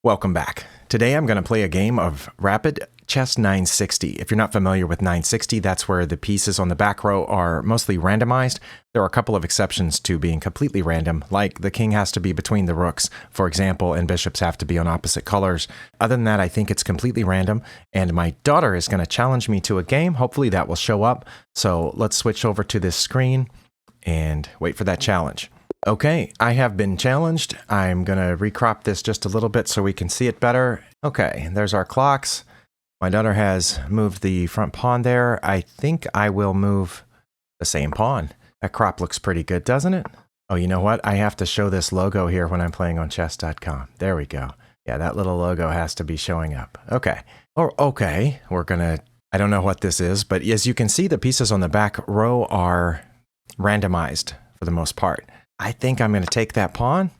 Welcome back. Today I'm going to play a game of Rapid Chess 960. If you're not familiar with 960, that's where the pieces on the back row are mostly randomized. There are a couple of exceptions to being completely random, like the king has to be between the rooks, for example, and bishops have to be on opposite colors. Other than that, I think it's completely random, and my daughter is going to challenge me to a game. Hopefully that will show up. So let's switch over to this screen and wait for that challenge. Okay, I have been challenged. I'm going to recrop this just a little bit so we can see it better. Okay, there's our clocks. My daughter has moved the front pawn there. I think I will move the same pawn. That crop looks pretty good, doesn't it? Oh, you know what? I have to show this logo here when I'm playing on chess.com. There we go. Yeah, that little logo has to be showing up. Okay. Okay, we're going to... I don't know what this is, but as you can see, the pieces on the back row are randomized for the most part. I think I'm going to take that pawn.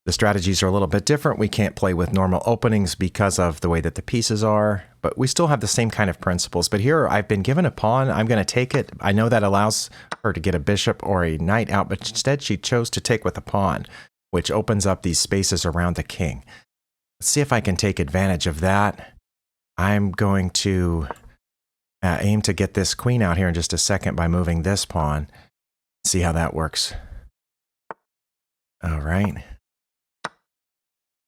The strategies are a little bit different. We can't play with normal openings because of the way that the pieces are, but we still have the same kind of principles. But here I've been given a pawn. I'm going to take it. I know that allows her to get a bishop or a knight out, but instead she chose to take with a pawn, which opens up these spaces around the king. Let's see if I can take advantage of that. I'm going to aim to get this queen out here in just a second by moving this pawn. See how that works. All right.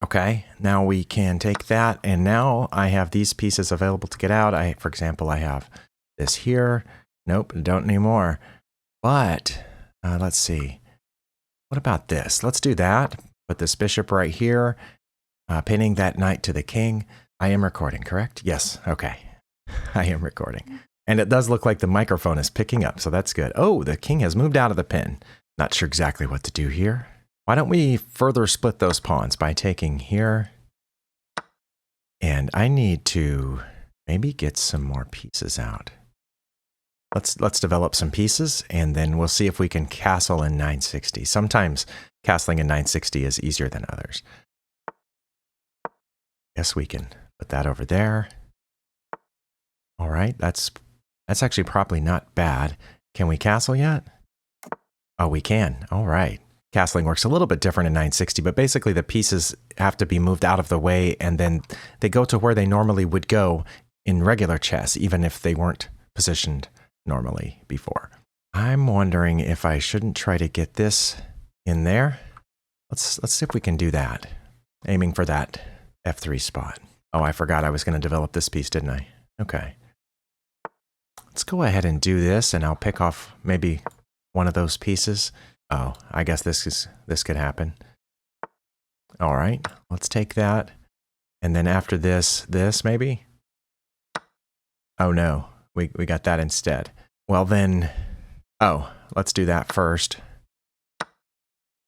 Okay, now we can take that, and now I have these pieces available to get out. For example, I have this here. Nope, don't anymore. But let's see. What about this? Let's do that. Put this bishop right here, pinning that knight to the king. I am recording, correct? Yes, okay. I am recording. And it does look like the microphone is picking up, so that's good. Oh, the king has moved out of the pin. Not sure exactly what to do here. Why don't we further split those pawns by taking here? And I need to maybe get some more pieces out. Let's develop some pieces, and then we'll see if we can castle in 960. Sometimes castling in 960 is easier than others. Yes, we can put that over there. All right, that's actually probably not bad. Can we castle yet? Oh, we can. All right. Castling works a little bit different in 960, but basically the pieces have to be moved out of the way, and then they go to where they normally would go in regular chess, even if they weren't positioned normally before. I'm wondering if I shouldn't try to get this in there. Let's see if we can do that. Aiming for that F3 spot. Oh, I forgot I was going to develop this piece, didn't I? Okay. Let's go ahead and do this, and I'll pick off maybe one of those pieces. Oh, I guess this could happen. All right, let's take that. And then after this maybe? Oh no, we got that instead. Well then, oh, let's do that first.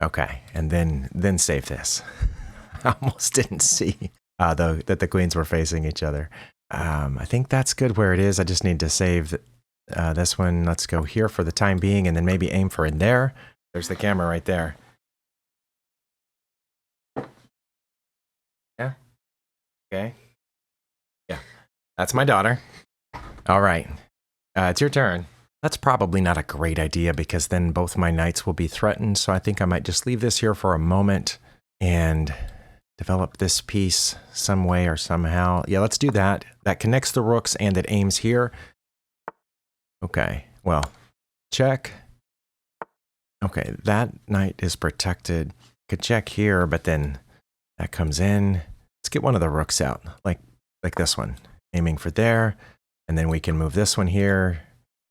Okay, and then save this. I almost didn't see though that the queens were facing each other. I think that's good where it is. I just need to save this one. Let's go here for the time being, and then maybe aim for in there. There's the camera right there. Yeah. Okay. Yeah. That's my daughter. All right. It's your turn. That's probably not a great idea because then both my knights will be threatened. So I think I might just leave this here for a moment and develop this piece some way or somehow. Yeah, let's do that. That connects the rooks and it aims here. Okay. Well, check. Okay, that knight is protected. Could check here, but then that comes in. Let's get one of the rooks out, like this one. Aiming for there, and then we can move this one here,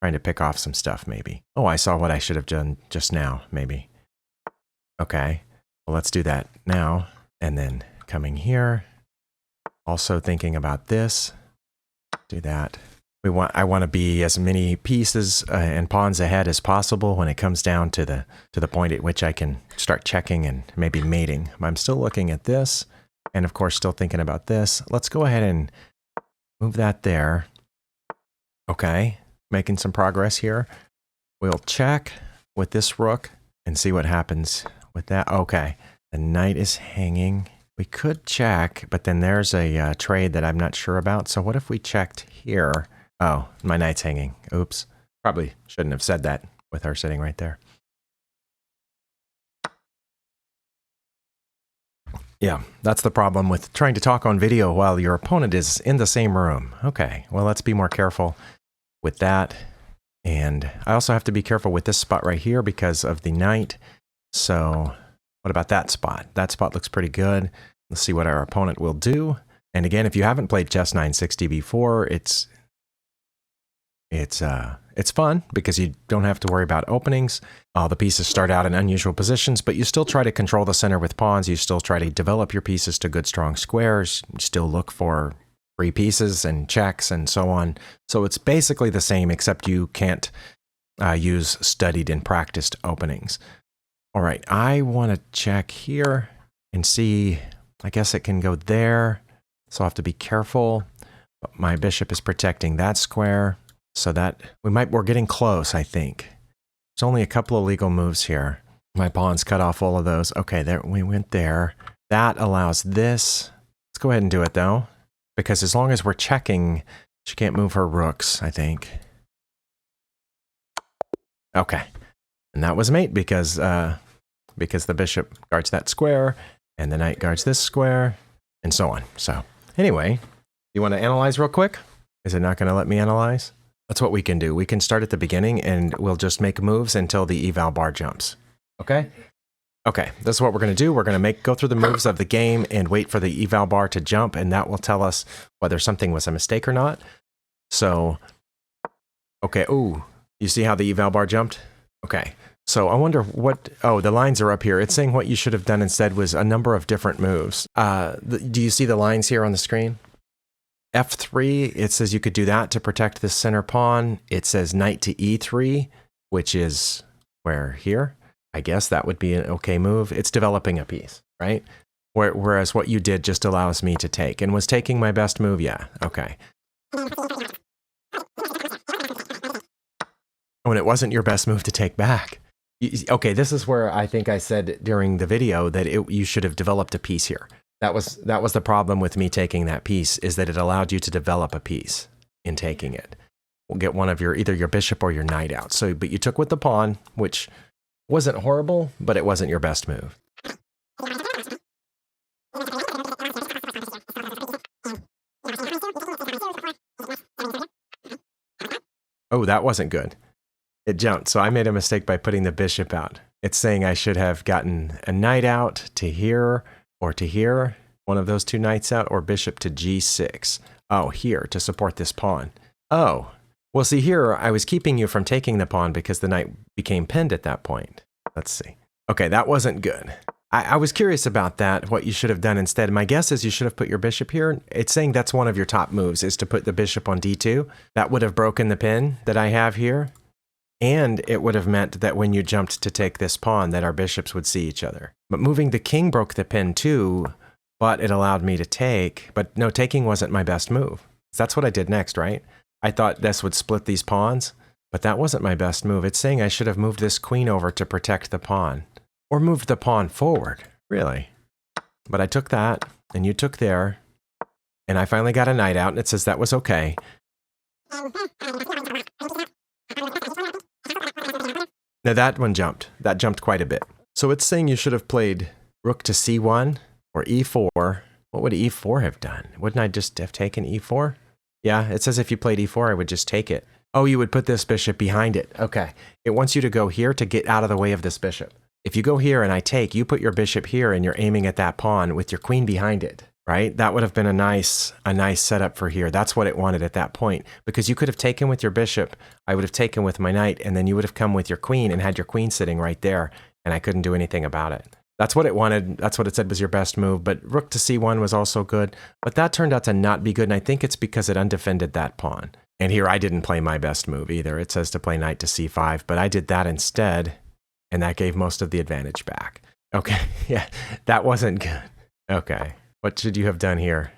trying to pick off some stuff maybe. Oh, I saw what I should have done just now, maybe. Okay, well, let's do that now. And then coming here, also thinking about this. Do that. I want to be as many pieces and pawns ahead as possible when it comes down to the point at which I can start checking and maybe mating. I'm still looking at this, and of course still thinking about this. Let's go ahead and move that there. Okay, making some progress here. We'll check with this rook and see what happens with that. Okay, the knight is hanging. We could check, but then there's a trade that I'm not sure about. So what if we checked here? Oh, my knight's hanging. Oops. Probably shouldn't have said that with her sitting right there. Yeah, that's the problem with trying to talk on video while your opponent is in the same room. Okay, well, let's be more careful with that. And I also have to be careful with this spot right here because of the knight. So what about that spot? That spot looks pretty good. Let's see what our opponent will do. And again, if you haven't played Chess 960 before, it's fun because you don't have to worry about openings. All the pieces start out in unusual positions, but you still try to control the center with pawns. You still try to develop your pieces to good, strong squares. You still look for free pieces and checks and so on. So it's basically the same, except you can't use studied and practiced openings. All right, I want to check here and see. I guess it can go there, so I'll have to be careful. But my bishop is protecting that square, so that we're getting close, I think. There's only a couple of legal moves here. My pawns cut off all of those. Okay, there we went there. That allows this. Let's go ahead and do it though, because as long as we're checking, she can't move her rooks, I think. Okay, and that was mate because the bishop guards that square, and the knight guards this square, and so on. So anyway, you want to analyze real quick? Is it not going to let me analyze? That's what we can do. We can start at the beginning and we'll just make moves until the eval bar jumps. Okay? Okay, this is what we're going to do. We're going to go through the moves of the game and wait for the eval bar to jump, and that will tell us whether something was a mistake or not. So, okay, ooh, you see how the eval bar jumped? Okay, so I wonder what, oh, the lines are up here. It's saying what you should have done instead was a number of different moves. Do you see the lines here on the screen? F3, it says you could do that to protect the center pawn. It says knight to E3, which is where here. I guess that would be an okay move. It's developing a piece, right? Whereas what you did just allows me to take. And was taking my best move? Yeah, okay. Oh, and it wasn't your best move to take back. Okay, this is where I think I said during the video that you should have developed a piece here. That was the problem with me taking that piece, is that it allowed you to develop a piece in taking it. We'll get one of either your bishop or your knight out. So, but you took with the pawn, which wasn't horrible, but it wasn't your best move. Oh, that wasn't good. It jumped, so I made a mistake by putting the bishop out. It's saying I should have gotten a knight out to here, or to here, one of those two knights out, or bishop to G6. Oh, here, to support this pawn. Oh, well, see here, I was keeping you from taking the pawn because the knight became pinned at that point. Let's see. Okay, that wasn't good. I was curious about that, what you should have done instead. My guess is you should have put your bishop here. It's saying that's one of your top moves, is to put the bishop on D2. That would have broken the pin that I have here. And it would have meant that when you jumped to take this pawn, that our bishops would see each other. But moving the king broke the pin too, but it allowed me to take. But no, taking wasn't my best move. That's what I did next, right? I thought this would split these pawns, but that wasn't my best move. It's saying I should have moved this queen over to protect the pawn. Or moved the pawn forward, really. But I took that, and you took there, and I finally got a knight out, and it says that was okay. Now that one jumped. That jumped quite a bit. So it's saying you should have played rook to C1 or E4. What would E4 have done? Wouldn't I just have taken E4? Yeah, it says if you played E4, I would just take it. Oh, you would put this bishop behind it. Okay. It wants you to go here to get out of the way of this bishop. If you go here and I take, you put your bishop here and you're aiming at that pawn with your queen behind it, right? That would have been a nice setup for here. That's what it wanted at that point, because you could have taken with your bishop, I would have taken with my knight, and then you would have come with your queen and had your queen sitting right there, and I couldn't do anything about it. That's what it wanted. That's what it said was your best move, but rook to C1 was also good, but that turned out to not be good, and I think it's because it undefended that pawn. And here I didn't play my best move either. It says to play knight to C5, but I did that instead, and that gave most of the advantage back. Okay, yeah, that wasn't good. Okay, what should you have done here?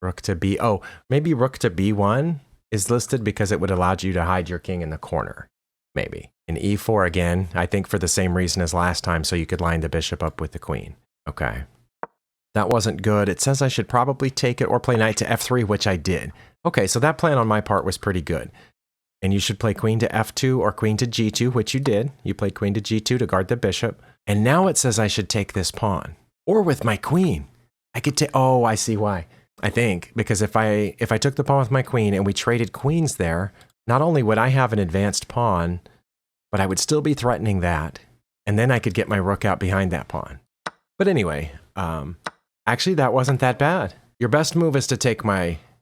Rook to B, oh, maybe rook to B1 is listed because it would allow you to hide your king in the corner, maybe. And E4 again, I think for the same reason as last time, so you could line the bishop up with the queen. Okay, that wasn't good. It says I should probably take it or play knight to F3, which I did. Okay, so that plan on my part was pretty good. And you should play queen to F2 or queen to G2, which you did. You played queen to G2 to guard the bishop. And now it says I should take this pawn. Or with my queen. I could take, oh, I see why. I think, because if I took the pawn with my queen and we traded queens there, not only would I have an advanced pawn, but I would still be threatening that. And then I could get my rook out behind that pawn. But anyway, actually that wasn't that bad. Your best move is to take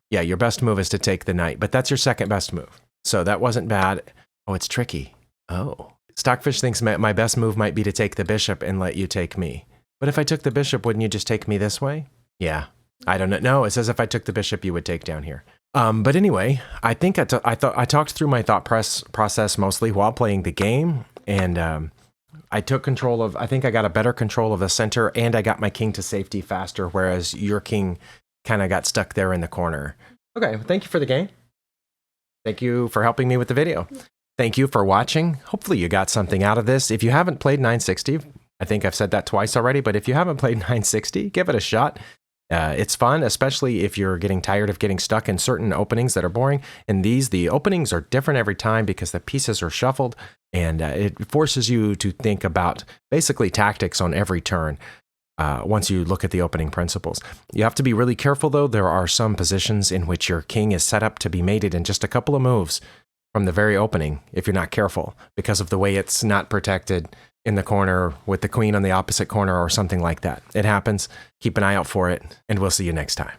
your best move is to take the knight, but that's your second best move. So that wasn't bad. Oh, it's tricky. Oh. Stockfish thinks my best move might be to take the bishop and let you take me. But if I took the bishop, wouldn't you just take me this way? Yeah. I don't know. No, it says if I took the bishop, you would take down here. But anyway, I think I talked through my thought process mostly while playing the game, and I took control of, I think I got a better control of the center, and I got my king to safety faster, whereas your king kind of got stuck there in the corner. Okay, well, thank you for the game. Thank you for helping me with the video. Thank you for watching. Hopefully you got something out of this. If you haven't played 960, I think I've said that twice already, but if you haven't played 960, give it a shot. It's fun, especially if you're getting tired of getting stuck in certain openings that are boring. And the openings are different every time because the pieces are shuffled, and it forces you to think about basically tactics on every turn once you look at the opening principles. You have to be really careful, though. There are some positions in which your king is set up to be mated in just a couple of moves from the very opening if you're not careful, because of the way it's not protected in the corner with the queen on the opposite corner or something like that. It happens. Keep an eye out for it, and we'll see you next time.